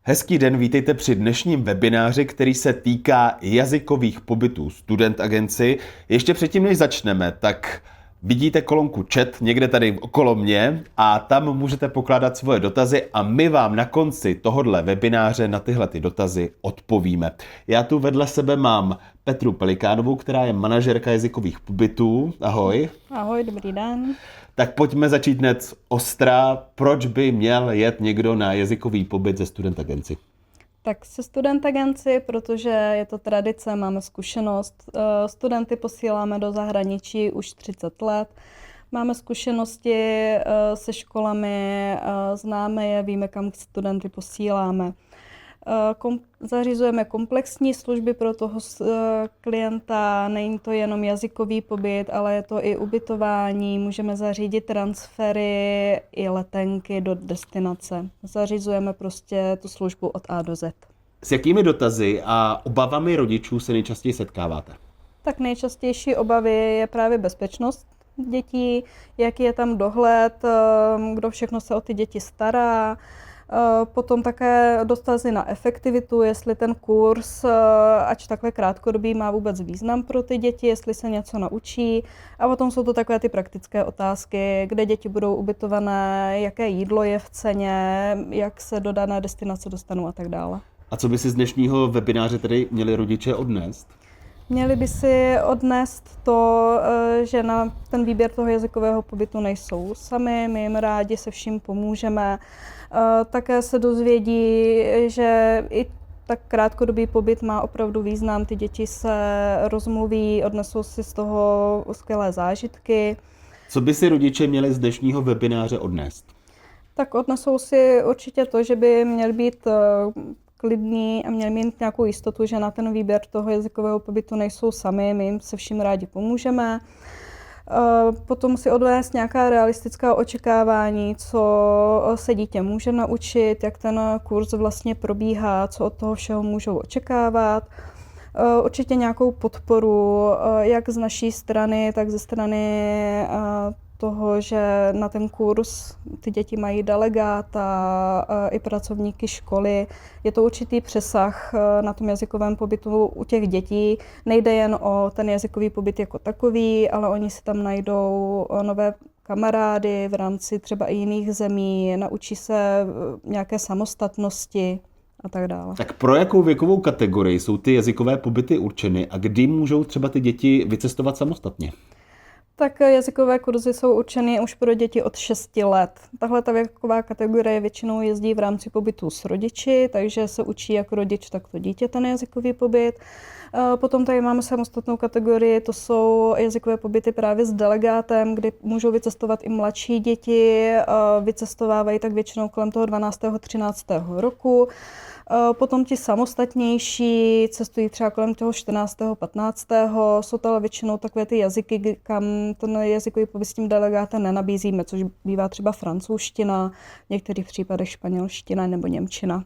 Hezký den, vítejte při dnešním webináři, který se týká jazykových pobytů Student Agency. Ještě předtím, než začneme, tak vidíte kolonku chat někde tady okolo mě a tam můžete pokládat svoje dotazy a my vám na konci tohohle webináře na tyhle ty dotazy odpovíme. Já tu vedle sebe mám Petru Pelikánovou, která je manažerka jazykových pobytů. Ahoj. Ahoj, dobrý den. Tak pojďme začít hned ostra. Proč by měl jet někdo na jazykový pobyt ze Student Agency? Tak se Student Agency, protože je to tradice, máme zkušenost. Studenty posíláme do zahraničí už 30 let. Máme zkušenosti se školami, známe je, víme, kam studenty posíláme. Zařizujeme komplexní služby pro toho klienta, není to jenom jazykový pobyt, ale je to i ubytování, můžeme zařídit transfery i letenky do destinace. Zařizujeme prostě tu službu od A do Z. S jakými dotazy a obavami rodičů se nejčastěji setkáváte? Tak nejčastější obavy je právě bezpečnost dětí, jaký je tam dohled, kdo všechno se o ty děti stará. Potom také dotazy na efektivitu, jestli ten kurz, ač takhle krátkodobý, má vůbec význam pro ty děti, jestli se něco naučí. A potom jsou to takové ty praktické otázky, kde děti budou ubytované, jaké jídlo je v ceně, jak se do dané destinace dostanou a tak dále. A co by si z dnešního webináře tedy měli rodiče odnést? Měli by si odnést to, že na ten výběr toho jazykového pobytu nejsou sami, my jim rádi se vším pomůžeme. Také se dozvědí, že i tak krátkodobý pobyt má opravdu význam, ty děti se rozmluví, odnesou si z toho skvělé zážitky. Co by si rodiče měli z dnešního webináře odnést? Tak odnesou si určitě to, že by měl být klidný a měli mít nějakou jistotu, že na ten výběr toho jazykového pobytu nejsou sami, my jim se vším rádi pomůžeme. Potom si odvést nějaká realistická očekávání, co se dítě může naučit, jak ten kurz vlastně probíhá, co od toho všeho můžou očekávat. Určitě nějakou podporu, jak z naší strany, tak ze strany toho, že na ten kurz ty děti mají delegáta i pracovníky školy. Je to určitý přesah na tom jazykovém pobytu u těch dětí. Nejde jen o ten jazykový pobyt jako takový, ale oni si tam najdou nové kamarády v rámci třeba i jiných zemí, naučí se nějaké samostatnosti a tak dále. Tak pro jakou věkovou kategorii jsou ty jazykové pobyty určeny a kdy můžou třeba ty děti vycestovat samostatně? Tak jazykové kurzy jsou určeny už pro děti od 6 let. Tahle ta věková kategorie většinou jezdí v rámci pobytu s rodiči, takže se učí jak rodič, tak to dítě ten jazykový pobyt. Potom tady máme samostatnou kategorii, to jsou jazykové pobyty právě s delegátem, kdy můžou vycestovat i mladší děti, vycestovávají tak většinou kolem toho 12. 13. roku. Potom ti samostatnější cestují třeba kolem toho 14. 15. Jsou to ale většinou takové ty jazyky, kam ten jazykový pobyt s tím delegátem nenabízíme, což bývá třeba francouzština, v některých případech španělština nebo němčina.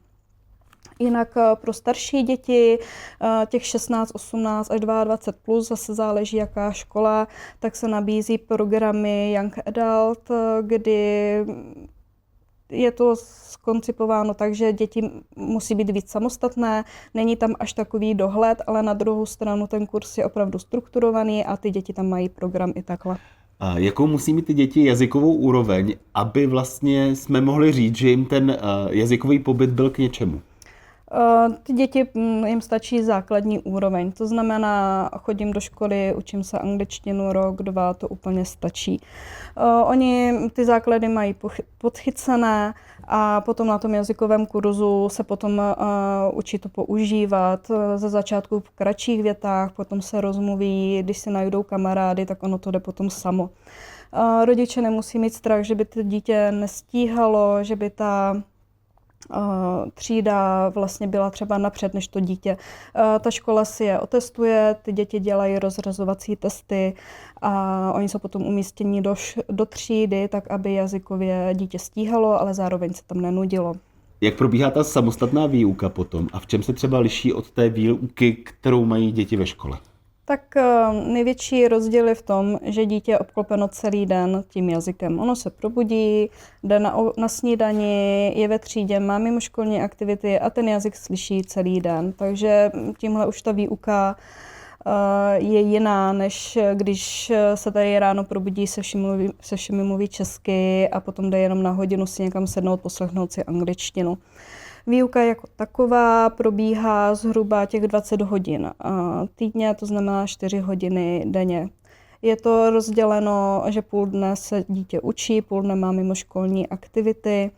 Jinak pro starší děti, těch 16, 18 až 22 plus, zase záleží jaká škola, tak se nabízí programy Young Adult, kdy je to skoncipováno tak, že děti musí být víc samostatné, není tam až takový dohled, ale na druhou stranu ten kurz je opravdu strukturovaný a ty děti tam mají program i takhle. A jakou musí mít ty děti jazykovou úroveň, aby vlastně jsme mohli říct, že jim ten jazykový pobyt byl k něčemu? Ty děti, jim stačí základní úroveň, to znamená, chodím do školy, učím se angličtinu rok, 2, to úplně stačí. Oni ty základy mají podchycené a potom na tom jazykovém kurzu se potom učí to používat. Ze začátku v kratších větách, potom se rozmluví, když si najdou kamarády, tak ono to jde potom samo. Rodiče nemusí mít strach, že by to dítě nestíhalo, že by ta třída vlastně byla třeba napřed než to dítě. Ta škola si je otestuje, ty děti dělají rozřazovací testy a oni jsou potom umístěni do třídy, tak aby jazykově dítě stíhalo, ale zároveň se tam nenudilo. Jak probíhá ta samostatná výuka potom a v čem se třeba liší od té výuky, kterou mají děti ve škole? Tak největší rozdíl je v tom, že dítě je obklopeno celý den tím jazykem. Ono se probudí, jde na snídani, je ve třídě, má mimoškolní aktivity a ten jazyk slyší celý den. Takže tímhle už ta výuka je jiná, než když se tady ráno probudí, se všemi mluví česky a potom jde jenom na hodinu si někam sednout, poslechnout si angličtinu. Výuka jako taková probíhá zhruba těch 20 hodin týdně, to znamená 4 hodiny denně. Je to rozděleno, že půl dne se dítě učí, půl dne má mimoškolní aktivity.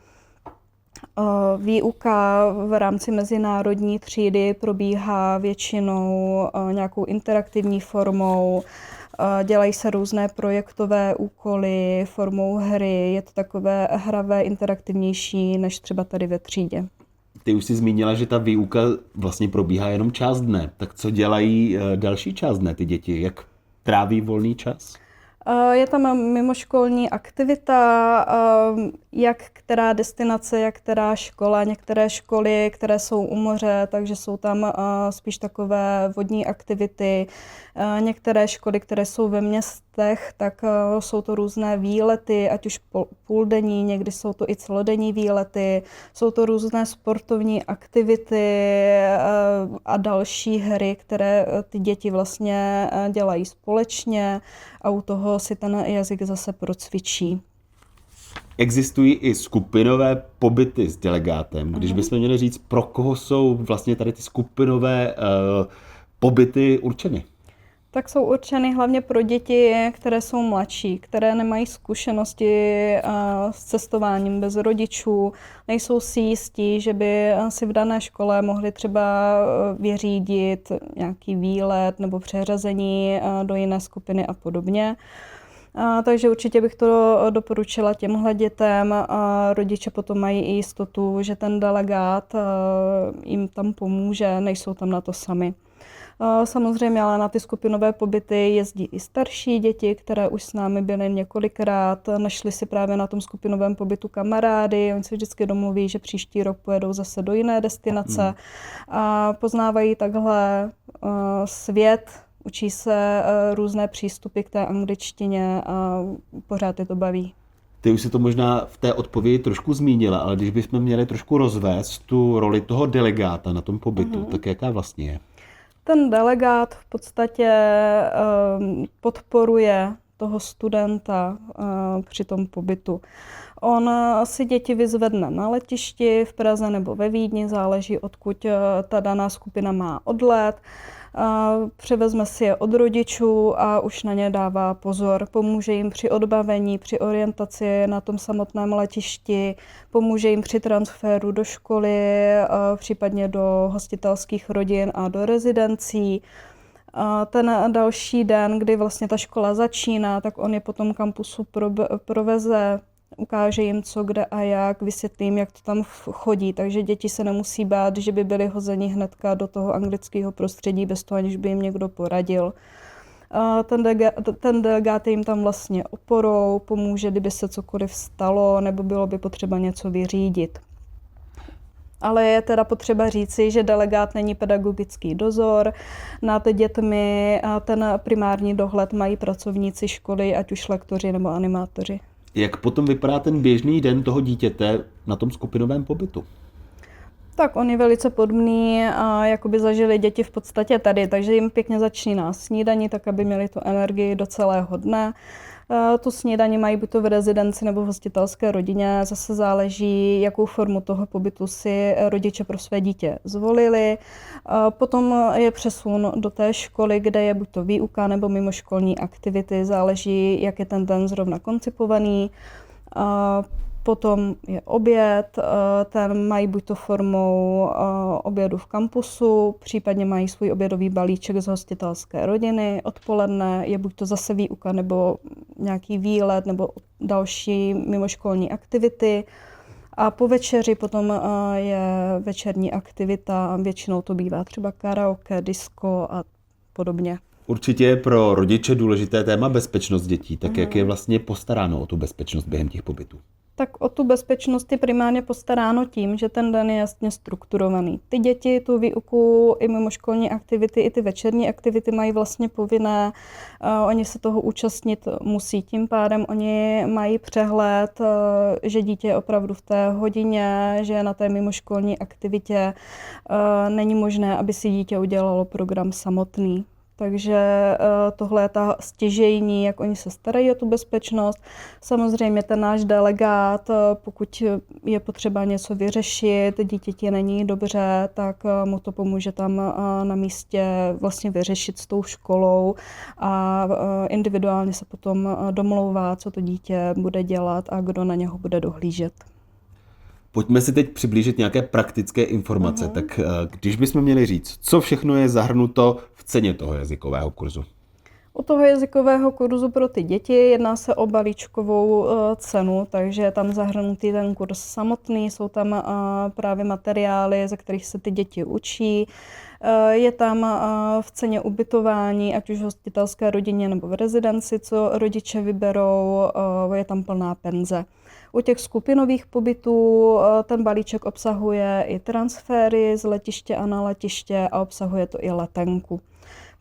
Výuka v rámci mezinárodní třídy probíhá většinou nějakou interaktivní formou, dělají se různé projektové úkoly formou hry, je to takové hravé, interaktivnější než třeba tady ve třídě. Ty už jsi zmínila, že ta výuka vlastně probíhá jenom část dne. Tak co dělají další část dne ty děti? Jak tráví volný čas? Je tam mimoškolní aktivita, jak která destinace, jak která škola. Některé školy, které jsou u moře, takže jsou tam spíš takové vodní aktivity. Některé školy, které jsou ve městech, tak jsou to různé výlety, ať už půldenní, někdy jsou to i celodenní výlety. Jsou to různé sportovní aktivity a další hry, které ty děti vlastně dělají společně a u toho si ten jazyk zase procvičí. Existují i skupinové pobyty s delegátem. Když bychom měli říct, pro koho jsou vlastně tady ty skupinové pobyty určeny? Tak jsou určeny hlavně pro děti, které jsou mladší, které nemají zkušenosti s cestováním bez rodičů, nejsou si jistí, že by si v dané škole mohli třeba vyřídit nějaký výlet nebo přeřazení do jiné skupiny a podobně. Takže určitě bych to doporučila těmhle dětem. Rodiče potom mají i jistotu, že ten delegát jim tam pomůže, nejsou tam na to sami. Samozřejmě, ale na ty skupinové pobyty jezdí i starší děti, které už s námi byly několikrát, našli si právě na tom skupinovém pobytu kamarády, oni se vždycky domluví, že příští rok pojedou zase do jiné destinace a poznávají takhle svět, učí se různé přístupy k té angličtině a pořád je to baví. Ty už si to možná v té odpovědi trošku zmínila, ale když bychom měli trošku rozvést tu roli toho delegáta na tom pobytu, tak jaká vlastně je? Ten delegát v podstatě podporuje toho studenta při tom pobytu. On si děti vyzvedne na letišti v Praze nebo ve Vídni, záleží odkud ta daná skupina má odlet. Převezme si je od rodičů a už na ně dává pozor. Pomůže jim při odbavení, při orientaci na tom samotném letišti, pomůže jim při transferu do školy, případně do hostitelských rodin a do rezidencí. Ten další den, kdy vlastně ta škola začíná, tak on je po tom kampusu proveze, ukáže jim co, kde a jak, vysvětlí jim, jak to tam chodí, takže děti se nemusí bát, že by byli hozeni hnedka do toho anglického prostředí bez toho, aniž by jim někdo poradil. Ten delegát je jim tam vlastně oporou, pomůže, kdyby se cokoliv stalo, nebo bylo by potřeba něco vyřídit. Ale je teda potřeba říci, že delegát není pedagogický dozor nad dětmi, a ten primární dohled mají pracovníci školy, ať už lektoři nebo animátoři. Jak potom vypadá ten běžný den toho dítěte na tom skupinovém pobytu? Tak on je velice podobný a jakoby zažili děti v podstatě tady, takže jim pěkně začíná snídaní, tak aby měli tu energii do celého dne. Tu snídaní mají buď to v rezidenci nebo v hostitelské rodině, zase záleží, jakou formu toho pobytu si rodiče pro své dítě zvolili. Potom je přesun do té školy, kde je buď to výuka nebo mimoškolní aktivity, záleží, jak je ten den zrovna koncipovaný. Potom je oběd, ten mají buď to formou obědu v kampusu, případně mají svůj obědový balíček z hostitelské rodiny. Odpoledne je buď to zase výuka nebo nějaký výlet nebo další mimoškolní aktivity. A po večeři potom je večerní aktivita, většinou to bývá třeba karaoke, disco a podobně. Určitě je pro rodiče důležité téma bezpečnost dětí, tak jak je vlastně postaráno o tu bezpečnost během těch pobytů? Tak o tu bezpečnost je primárně postaráno tím, že ten den je jasně strukturovaný. Ty děti tu výuku i mimoškolní aktivity, i ty večerní aktivity mají vlastně povinné. Oni se toho účastnit musí. Tím pádem oni mají přehled, že dítě je opravdu v té hodině, že je na té mimoškolní aktivitě. Není možné, aby si dítě udělalo program samotný. Takže tohle je ta stěžejní, jak oni se starají o tu bezpečnost. Samozřejmě ten náš delegát, pokud je potřeba něco vyřešit, dítěti není dobře, tak mu to pomůže tam na místě vlastně vyřešit s tou školou a individuálně se potom domlouvá, co to dítě bude dělat a kdo na něho bude dohlížet. Pojďme si teď přiblížit nějaké praktické informace. Tak když bychom měli říct, co všechno je zahrnuto v ceně toho jazykového kurzu? U toho jazykového kurzu pro ty děti jedná se o balíčkovou cenu, takže je tam zahrnutý ten kurz samotný, jsou tam právě materiály, ze kterých se ty děti učí. Je tam v ceně ubytování, ať už v hostitelské rodině nebo v rezidenci, co rodiče vyberou, je tam plná penze. U těch skupinových pobytů ten balíček obsahuje i transfery z letiště a na letiště a obsahuje to i letenku.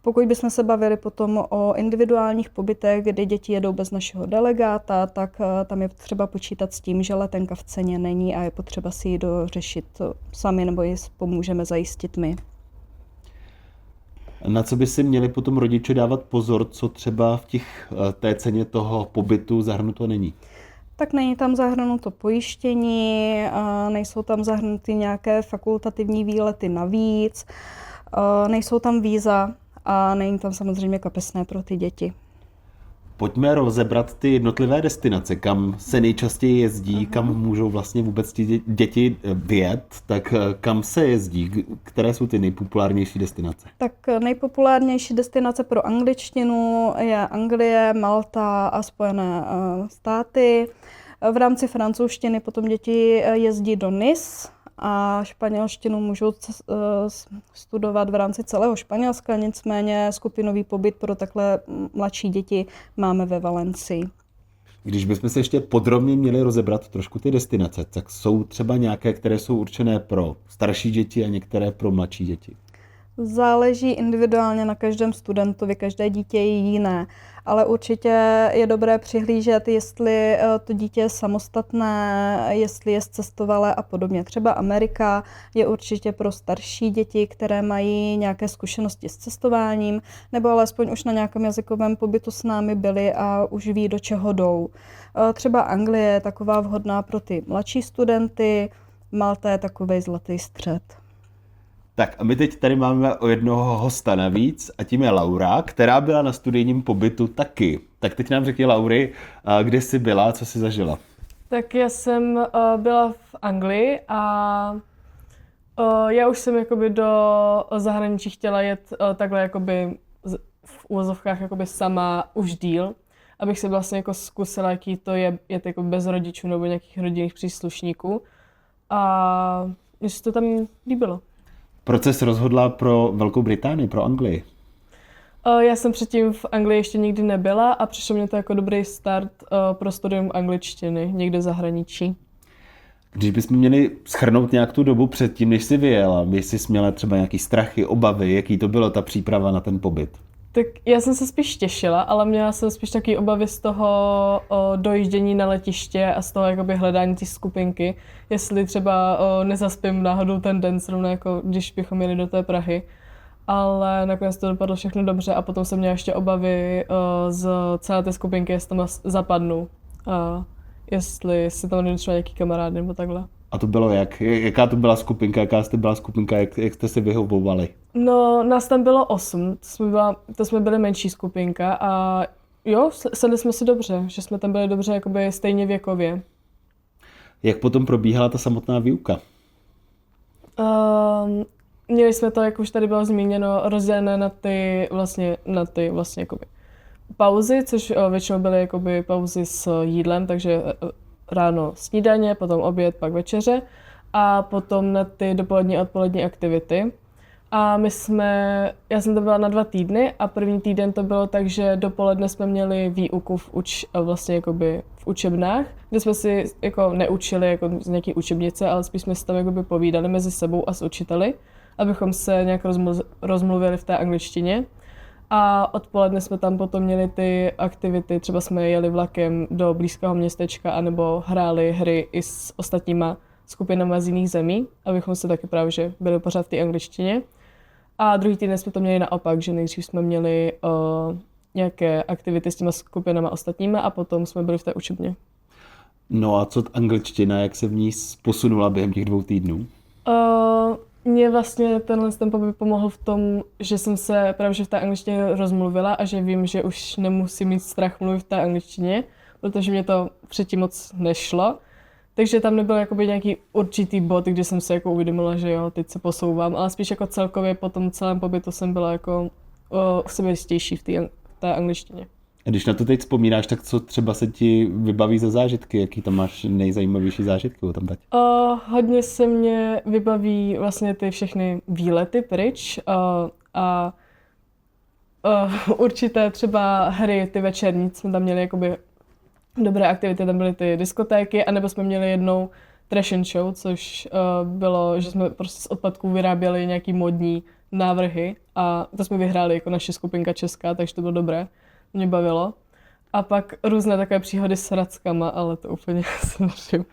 Pokud bychom se bavili potom o individuálních pobytech, kdy děti jedou bez našeho delegáta, tak tam je třeba počítat s tím, že letenka v ceně není a je potřeba si ji dořešit sami nebo ji pomůžeme zajistit my. Na co by si měli potom rodiče dávat pozor, co třeba v té ceně toho pobytu zahrnuto není? Tak není tam zahrnuto pojištění, nejsou tam zahrnuty nějaké fakultativní výlety navíc, nejsou tam víza a není tam samozřejmě kapesné pro ty děti. Pojďme rozebrat ty jednotlivé destinace, kam se nejčastěji jezdí, kam můžou vlastně vůbec ty děti vyjet, tak kam se jezdí, které jsou ty nejpopulárnější destinace? Tak nejpopulárnější destinace pro angličtinu je Anglie, Malta a Spojené státy. V rámci francouzštiny potom děti jezdí do Nice a španělštinu můžou studovat v rámci celého Španělska, nicméně skupinový pobyt pro takhle mladší děti máme ve Valencii. Když bychom se ještě podrobně měli rozebrat trošku ty destinace, tak jsou třeba nějaké, které jsou určené pro starší děti a některé pro mladší děti? Záleží individuálně na každém studentovi, každé dítě je jiné, ale určitě je dobré přihlížet, jestli to dítě je samostatné, jestli je zcestovalé a podobně. Třeba Amerika je určitě pro starší děti, které mají nějaké zkušenosti s cestováním, nebo alespoň už na nějakém jazykovém pobytu s námi byli a už ví, do čeho jdou. Třeba Anglie je taková vhodná pro ty mladší studenty, Malta je takovej zlatý střed. Tak a my teď tady máme o jednoho hosta navíc a tím je Laura, která byla na studijním pobytu taky. Tak teď nám řekni, Laury, kde jsi byla, co jsi zažila? Tak já jsem byla v Anglii a já už jsem jakoby do zahraničí chtěla jet takhle jakoby v úvozovkách jakoby sama už díl, abych si vlastně jako zkusila, jaký to je jet jako bez rodičů nebo nějakých rodinných příslušníků a mně se to tam líbilo. Proč jsi se rozhodla pro Velkou Británii, pro Anglii? Já jsem předtím v Anglii ještě nikdy nebyla a přišlo mě to jako dobrý start pro studium angličtiny někde v zahraničí. Když bychom měli shrnout nějak tu dobu předtím, než jsi vyjela, jestli jsi měla třeba nějaký strachy, obavy, jaký to bylo ta příprava na ten pobyt? Tak já jsem se spíš těšila, ale měla jsem spíš taky obavy z toho dojíždění na letiště a z toho jakoby hledání té skupinky, jestli třeba nezaspím náhodou ten den, zrovna jako když bychom jeli do té Prahy. Ale nakonec to dopadlo všechno dobře a potom jsem měla ještě obavy z celé té skupinky, jestli tam zapadnu a jestli si tam nejdu třeba nějaký kamarád nebo takhle. A to bylo jak? Jaká to byla skupinka? Jaká jste byla skupinka? Jak jste si vyhovovali? No, nás tam bylo 8, to jsme byli menší skupinka a jo, sedli jsme si dobře, že jsme tam byli dobře jakoby stejně věkově. Jak potom probíhala ta samotná výuka? Měli jsme to, jak už tady bylo zmíněno, rozdělené na ty vlastně jakoby pauzy, což většinou byly jakoby pauzy s jídlem, takže ráno snídaně, potom oběd, pak večeře a potom na ty dopolední a odpolední aktivity. A já jsem tam byla na 2 týdny a první týden to bylo tak, že dopoledne jsme měli výuku vlastně jakoby v učebnách, kde jsme si jako neučili jako z nějaký učebnice, ale spíš jsme si tam jakoby povídali mezi sebou a s učiteli, abychom se nějak rozmluvili v té angličtině. A odpoledne jsme tam potom měli ty aktivity, třeba jsme jeli vlakem do blízkého městečka anebo hráli hry i s ostatníma skupinama z jiných zemí, abychom se taky právě že byli pořád v té angličtině. A druhý týden jsme to měli naopak, že nejdřív jsme měli nějaké aktivity s těma skupinama ostatníma a potom jsme byli v té učebně. No a co angličtina, jak se v ní posunula během těch 2 týdnů? Mně vlastně ten pobyt pomohl v tom, že jsem se právě že v té angličtině rozmluvila a že vím, že už nemusím mít strach mluvit v té angličtině, protože mě to předtím moc nešlo. Takže tam nebyl jakoby nějaký určitý bod, kdy jsem se jako uvědomila, že jo, teď se posouvám, ale spíš jako celkově po tom celém pobytu jsem byla jako sebejistější v té angličtině. A když na to teď vzpomínáš, tak co třeba se ti vybaví za zážitky? Jaký tam máš nejzajímavější zážitky o tam teď? Hodně se mě vybaví vlastně ty všechny výlety pryč a určité třeba hry, ty večerní, jsme tam měli jakoby dobré aktivity, tam byly ty diskotéky, anebo jsme měli jednou trash and show, což bylo, že jsme prostě z odpadků vyráběli nějaký modní návrhy a to jsme vyhráli jako naše skupinka česká, takže to bylo dobré, mě bavilo. A pak různé takové příhody s rackama, ale to úplně se nevím.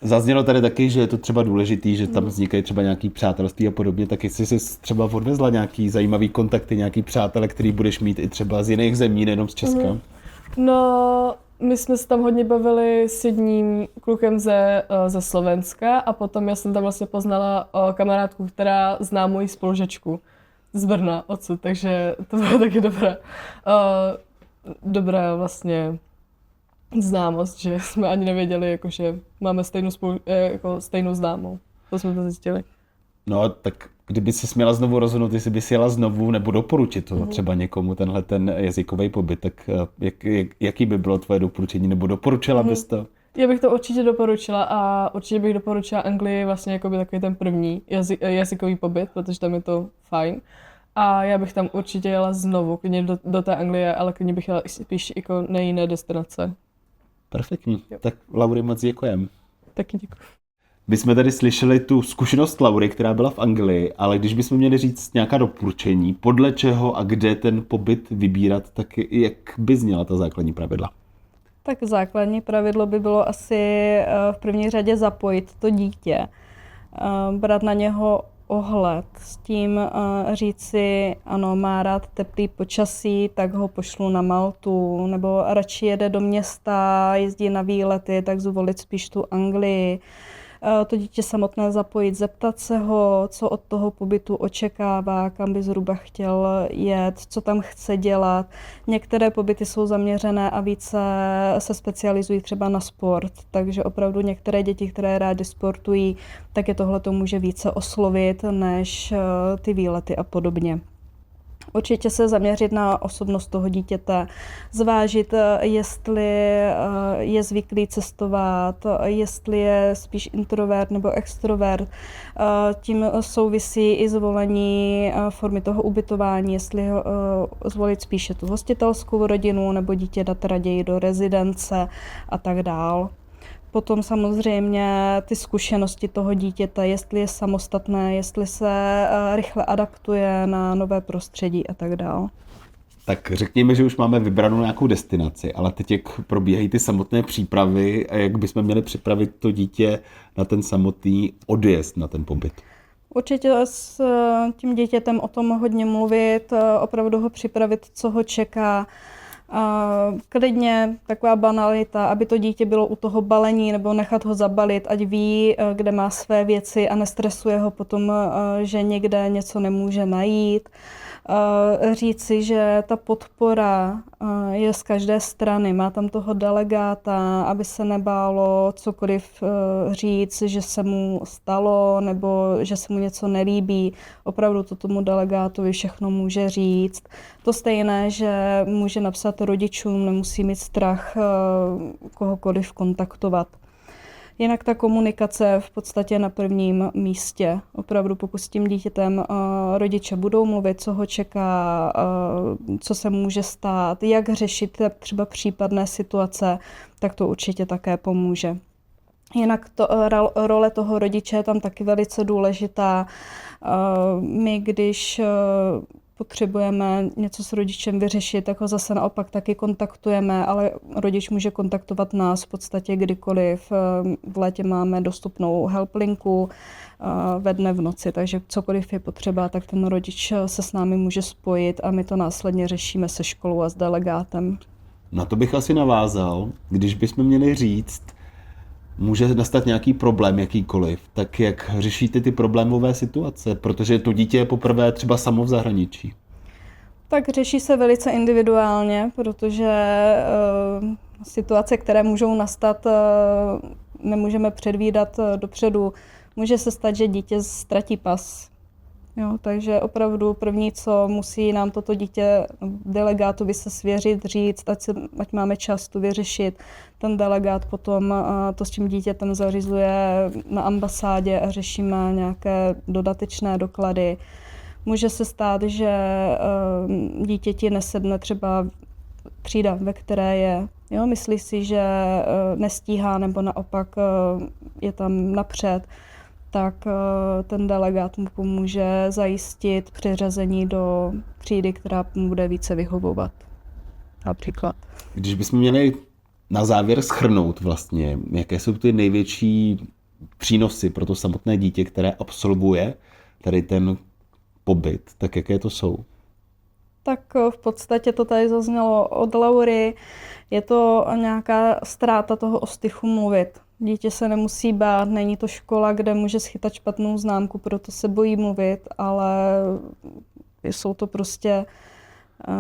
Zaznělo tady taky, že je to třeba důležitý, že tam vznikají třeba nějaký přátelství a podobně, tak jestli jsi třeba odvezla nějaký zajímavý kontakty, nějaký přátele, který budeš mít i třeba z jiných zemí, nejenom z Česka? No, my jsme se tam hodně bavili s jedním klukem ze Slovenska a potom já jsem tam vlastně poznala kamarádku, která zná moji spolužačku z Brna odsud, takže to bylo taky dobrá vlastně známost, že jsme ani nevěděli, jako, že máme stejnou známou. To jsme to zjistili. No, tak kdyby si směla znovu rozhodnout, jestli bys jela znovu nebo doporučit to třeba někomu ten jazykový pobyt, tak jaký by bylo tvoje doporučení, nebo doporučila bys to? Já bych to určitě doporučila a určitě bych doporučila Anglii vlastně jako by takový ten první jazykový pobyt, protože tam je to fajn. A já bych tam určitě jela znovu, klidně do té Anglie, ale klidně bych jela spíš jako na jiné destinace. Perfektní. Jo. Tak Laury, moc děkujem. Taky děkuji. My jsme tady slyšeli tu zkušenost Laury, která byla v Anglii, ale když bychom měli říct nějaká doporučení, podle čeho a kde ten pobyt vybírat, tak jak by zněla ta základní pravidla? Tak základní pravidlo by bylo asi v první řadě zapojit to dítě, brát na něho ohled, s tím říct si, ano, má rád teplý počasí, tak ho pošlu na Maltu, nebo radši jede do města, jezdí na výlety, tak zvolit spíš tu Anglii. To dítě samotné zapojit, zeptat se ho, co od toho pobytu očekává, kam by zhruba chtěl jet, co tam chce dělat. Některé pobyty jsou zaměřené a více se specializují třeba na sport, takže opravdu některé děti, které rády sportují, tak je tohle to může více oslovit než ty výlety a podobně. Určitě se zaměřit na osobnost toho dítěte, zvážit, jestli je zvyklý cestovat, jestli je spíš introvert nebo extrovert. Tím souvisí i zvolení formy toho ubytování, jestli zvolit spíše tu hostitelskou rodinu nebo dítě dát raději do rezidence a tak dál. Potom samozřejmě ty zkušenosti toho dítěte, jestli je samostatné, jestli se rychle adaptuje na nové prostředí a tak dále. Tak řekněme, že už máme vybranou nějakou destinaci, ale teď jak probíhají ty samotné přípravy a jak bychom měli připravit to dítě na ten samotný odjezd, na ten pobyt? Určitě s tím dítětem o tom hodně mluvit, opravdu ho připravit, co ho čeká. Klidně taková banalita, aby to dítě bylo u toho balení nebo nechat ho zabalit, ať ví, kde má své věci a nestresuje ho potom, že někde něco nemůže najít. Říci, že ta podpora je z každé strany. Má tam toho delegáta, aby se nebálo cokoliv říct, že se mu stalo nebo že se mu něco nelíbí. Opravdu to tomu delegátovi všechno může říct. To stejné, že může napsat rodičům, nemusí mít strach kohokoliv kontaktovat. Jinak ta komunikace v podstatě na prvním místě. Opravdu pokud s tím dítětem rodiče budou mluvit, co ho čeká, co se může stát, jak řešit třeba případné situace, tak to určitě také pomůže. Jinak role toho rodiče je tam taky velice důležitá. My, když potřebujeme něco s rodičem vyřešit, tak ho zase naopak taky kontaktujeme, ale rodič může kontaktovat nás v podstatě kdykoliv. V létě máme dostupnou helplinku ve dne v noci, takže cokoliv je potřeba, tak ten rodič se s námi může spojit a my to následně řešíme se školou a s delegátem. Na to bych asi navázal, když bychom měli říct, může nastat nějaký problém, jakýkoliv, tak jak řešíte ty problémové situace, protože to dítě je poprvé třeba samo v zahraničí. Tak řeší se velice individuálně, protože situace, které můžou nastat, nemůžeme předvídat dopředu. Může se stát, že dítě ztratí pas. Jo, takže opravdu první, co musí nám toto dítě delegátovi se svěřit, říct, ať máme čas to vyřešit. Ten delegát potom to s tím dítětem zařizuje na ambasádě a řešíme nějaké dodatečné doklady. Může se stát, že dítěti nesedne třeba třída, ve které je. Jo, myslí si, že nestíhá nebo naopak je tam napřed, tak ten delegát mu pomůže zajistit přiřazení do třídy, která mu bude více vyhovovat. Například. Když bychom měli na závěr shrnout vlastně, jaké jsou ty největší přínosy pro to samotné dítě, které absolvuje tady ten pobyt, tak jaké to jsou? Tak v podstatě to tady zaznělo od Laury. Je to nějaká ztráta toho ostychu mluvit. Dítě se nemusí bát, není to škola, kde může schytat špatnou známku, proto se bojí mluvit, ale jsou to prostě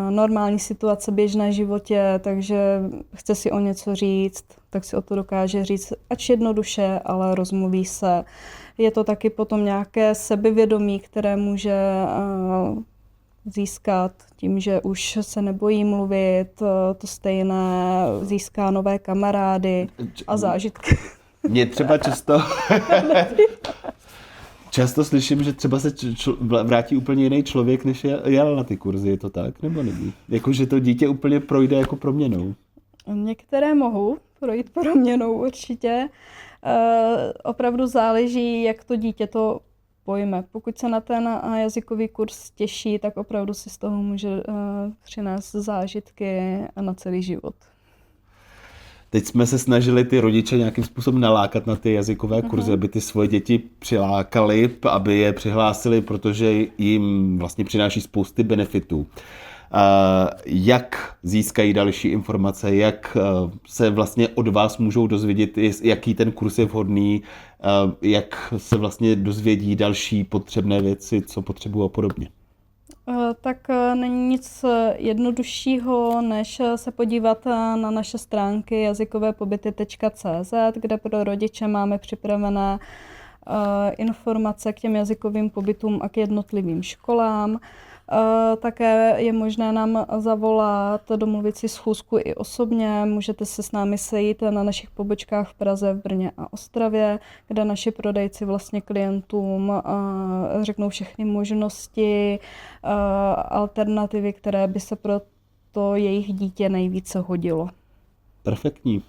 normální situace, běžné životě, takže chce si o něco říct, tak si o to dokáže říct, ač jednoduše, ale rozmluví se. Je to taky potom nějaké sebevědomí, které může získat tím, že už se nebojí mluvit, to stejné, získá nové kamarády a zážitky. Mě třeba často slyším, že třeba se vrátí úplně jiný člověk, než jel na ty kurzy, je to tak, nebo není? Jako, že to dítě úplně projde jako proměnou. Některé mohou projít proměnou určitě. Opravdu záleží, jak to dítě to pojme. Pokud se na ten jazykový kurz těší, tak opravdu si z toho může přinést zážitky na celý život. Teď jsme se snažili ty rodiče nějakým způsobem nalákat na ty jazykové kurzy, aby ty svoje děti přilákali, aby je přihlásili, protože jim vlastně přináší spousty benefitů. Jak získají další informace, jak se vlastně od vás můžou dozvědět, jaký ten kurz je vhodný, jak se vlastně dozvědí další potřebné věci, co potřebují a podobně. Tak není nic jednoduššího, než se podívat na naše stránky jazykovépobyty.cz, kde pro rodiče máme připravené informace k těm jazykovým pobytům a k jednotlivým školám. Také je možné nám zavolat, domluvit si schůzku i osobně. Můžete se s námi sejít na našich pobočkách v Praze, v Brně a Ostravě, kde naši prodejci vlastně klientům řeknou všechny možnosti, alternativy, které by se pro to jejich dítě nejvíce hodilo. Perfektní.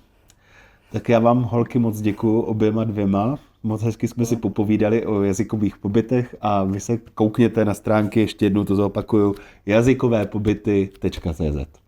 Tak já vám, holky, moc děkuju oběma dvěma. Moc hezky jsme si popovídali o jazykových pobytech a vy se koukněte na stránky, ještě jednou to zopakuju, jazykovépobyty.cz.